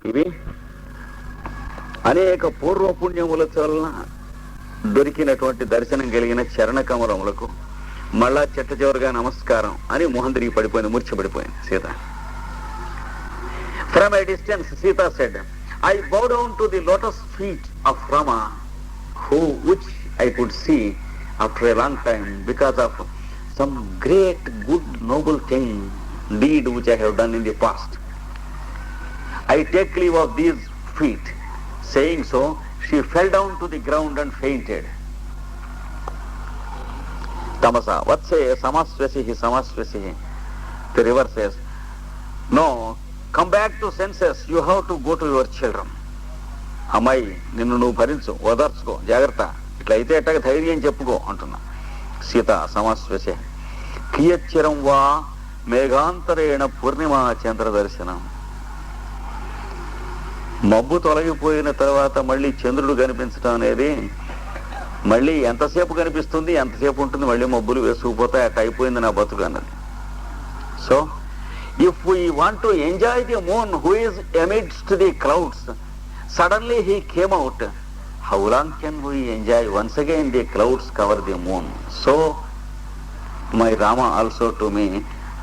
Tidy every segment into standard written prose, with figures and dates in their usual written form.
ఇవి అనేక పూర్వ పుణ్యముల వలన దొరికినటువంటి దర్శనం కలిగిన చరణ కమలములకు మళ్ళా చెట్ట చివరిగా నమస్కారం అని మొహం తిరిగి పడిపోయింది, మూర్ఛపడిపోయింది Sita. From a distance, Sita said, I bow down to the lotus feet of Rama, which I could see after a long time because of some great, good, noble deed which I have done in the past. I take leave of these feet. Saying so, she fell down to the ground and fainted. Tamasa, what say samasvasihi? The river says, no, come back to senses, you have to go to your children. అమ్మాయి నిన్ను నువ్వు భరించు, ఓదార్చుకో, జాగ్రత్త, ఇట్లా అయితే ఎట్టగా ధైర్యం చెప్పుకో అంటున్నా. సీత సమాశ్వసే కియచ్చిరం వా మేఘాంతరేణ పూర్ణిమా చంద్ర దర్శనం. మబ్బు తొలగిపోయిన తర్వాత మళ్ళీ చంద్రుడు కనిపించడం అనేది మళ్ళీ ఎంతసేపు కనిపిస్తుంది, ఎంతసేపు ఉంటుంది, మళ్ళీ మబ్బులు వేసుకుపోతాయి, అట్ట అయిపోయింది నా బతుకు అన్నది. So if we want to enjoy the moon who is amidst the clouds, suddenly he came out, how long can we enjoy? Once again the clouds cover the moon. So my Rama also to me,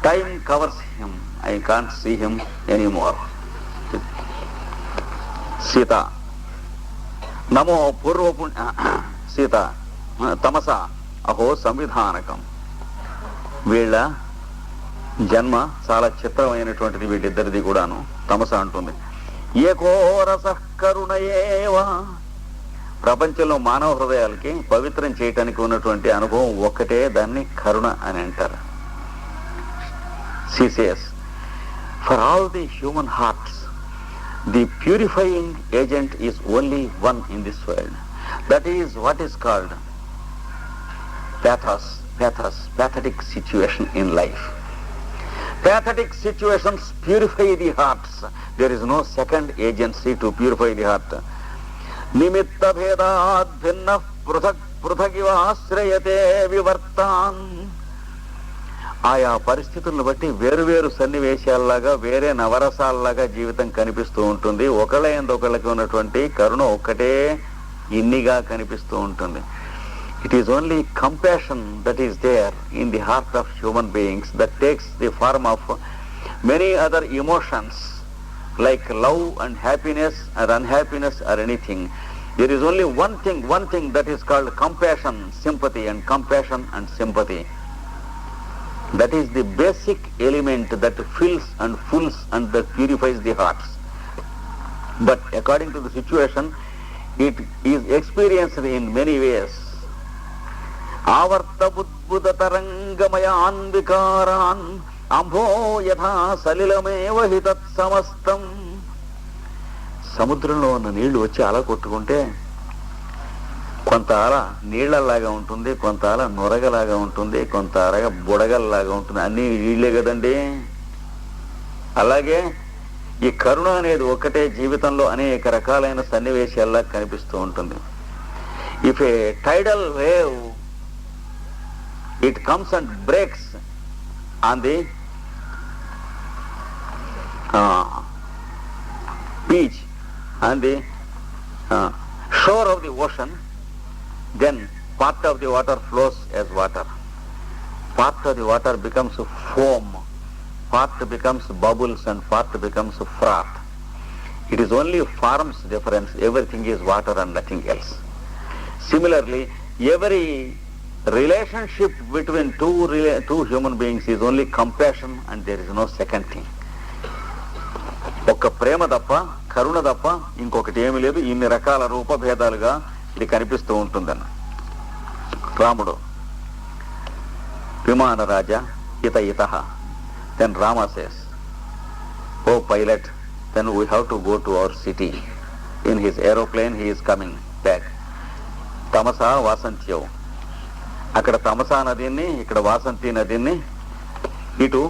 time covers him, I can't see him anymore. Sita నమో పూర్వపు సీత తమస అహో సంవిధానకం. వీళ్ళ జన్మ చాలా చిత్రమైనటువంటిది, వీళ్ళిద్దరిది కూడాను. తమస అంటుంది, ఏకోరస కరుణయేవా. ప్రపంచంలో మానవ హృదయాలకి పవిత్రం చేయటానికి ఉన్నటువంటి అనుభవం ఒక్కటే, దాన్ని కరుణ అని అంటారు. She says, for all the human hearts, the purifying agent is only one in this world. That is what is called pathos, pathetic situation in life. Pathetic situations purify the hearts. There is no second agency to purify the heart. Nimitta bhedaad bhinna pruthak ashrayate vivartan. ఆయా పరిస్థితులను బట్టి వేరువేరు సన్నివేశాల్లాగా, వేరే నవరసాల్లాగా జీవితం కనిపిస్తూ ఉంటుంది. ఒకళ్ళ ఒకళ్ళకి ఉన్నటువంటి కరుణ ఒక్కటే ఇన్నిగా కనిపిస్తూ ఉంటుంది. It is only compassion that is there in the heart of human beings that takes the form of many other emotions like love and happiness or unhappiness or anything. There is only one thing that is called compassion, sympathy, and compassion and sympathy. That is the basic element that fills and fulls and that purifies the hearts. But according to the situation, it is experienced in many ways. Avarta budbuda tarangamayan vikaran ambho yatha salilameva hitat samastam. సముద్రంలో ఉన్న నీళ్లు వచ్చి అలా కొట్టుకుంటే కొంత అల నీళ్లలాగా ఉంటుంది, కొంత అల నొరగలాగా ఉంటుంది, కొంత అరగ బుడగల్లాగా ఉంటుంది. అన్నీ నీళ్లే కదండి. అలాగే ఈ కరుణ అనేది ఒకటే జీవితంలో అనేక రకాలైన సన్నివేశాల్లా కనిపిస్తూ ఉంటుంది. If a tidal wave it comes and breaks on the beach, on the shore of the ocean, then part of the water flows as water. Part of the water becomes foam, part becomes bubbles, and part becomes froth. It is only forms difference. Everything is water and nothing else. Similarly, every relationship between two human beings is only compassion, and there is no second thing. ఒక్క ప్రేమ తప్ప, కరుణ తప్ప ఇంకొకటి ఏమీ లేదు. ఇన్ని రకాల రూపభేదాలుగా ఇది కనిపిస్తూ ఉంటుందన్న. రాముడు విమాన రాజా ఇత then Rama says, oh pilot, then we have to go to our city. In his aeroplane he is coming back. తమస వాసంత్యవు. అక్కడ తమసా నదిని, ఇక్కడ వాసంతి నదిని. ఇటు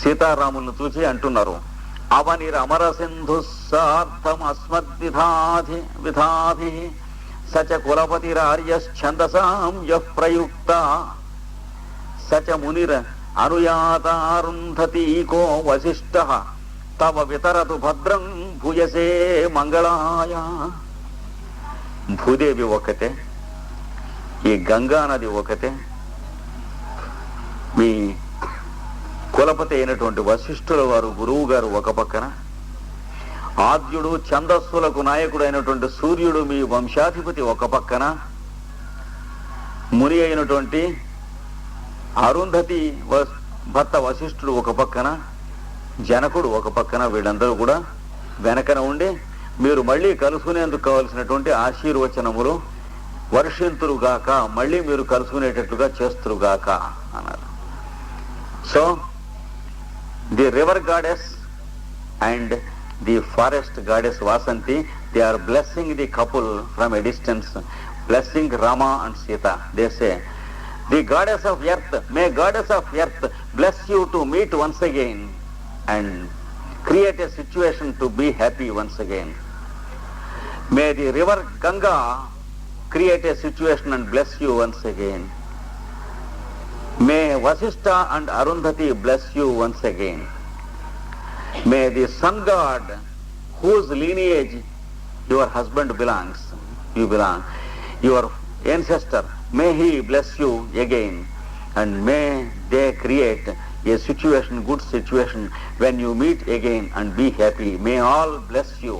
సీతారాములను చూసి అంటున్నారు, అవనిరమర సింధు సార్థం అస్మద్విధాధి విధాధి సచ కులపతిరార్యఛందసాం యః ప్రయుక్త సచ మునిర్ అనుయాతారుంధతి కో వశిష్ఠః తవ వితరతు భద్రం భూయసే మంగళాయ. భూదేవి ఒకతే, ఈ గంగా నది ఒకతే, మీ కులపతి అయినటువంటి వశిష్ఠుల వారు గురువు గారు ఒక పక్కన, ఆద్యుడు ఛందస్సులకు నాయకుడు అయినటువంటి సూర్యుడు మీ వంశాధిపతి ఒక పక్కన, ముని అయినటువంటి అరుంధతి భర్త వశిష్ఠుడు ఒక పక్కన, జనకుడు ఒక పక్కన, వీళ్ళందరూ కూడా వెనకన ఉండి మీరు మళ్ళీ కలుసుకునేందుకు కావలసినటువంటి ఆశీర్వచనములు వర్షింతురుగాక, మళ్ళీ మీరు కలుసుకునేటట్లుగా చేస్తురుగాక అన్నారు. So the river goddess and the forest goddess Vasanthi, they are blessing the couple from a distance, blessing Rama and Sita. They say, the goddess of earth, may goddess of earth bless you to meet once again and create a situation to be happy once again. May the river Ganga create a situation and bless you once again. May Vasishtha and Arundhati bless you once again. May the sun god, whose lineage your husband belongs, you belong, your ancestor, may he bless you again, and may they create a situation, good situation, when you meet again and be happy. May all bless you.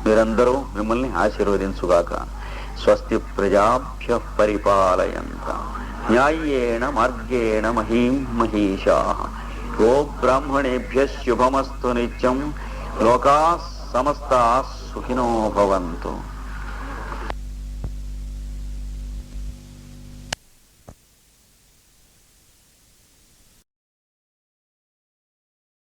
మీరందరూ మిమ్మల్ని ఆశీర్వదించుగాక. స్వస్తి ప్రజాభ్యః పరిపాలయంతాం న్యాయేన మార్గేణ మహీం మహీషాః. Go బ్రాహ్మణేభ్యః శుభమస్తు నిత్యం. లోకాః సమస్తాః సుఖినో భవంతు.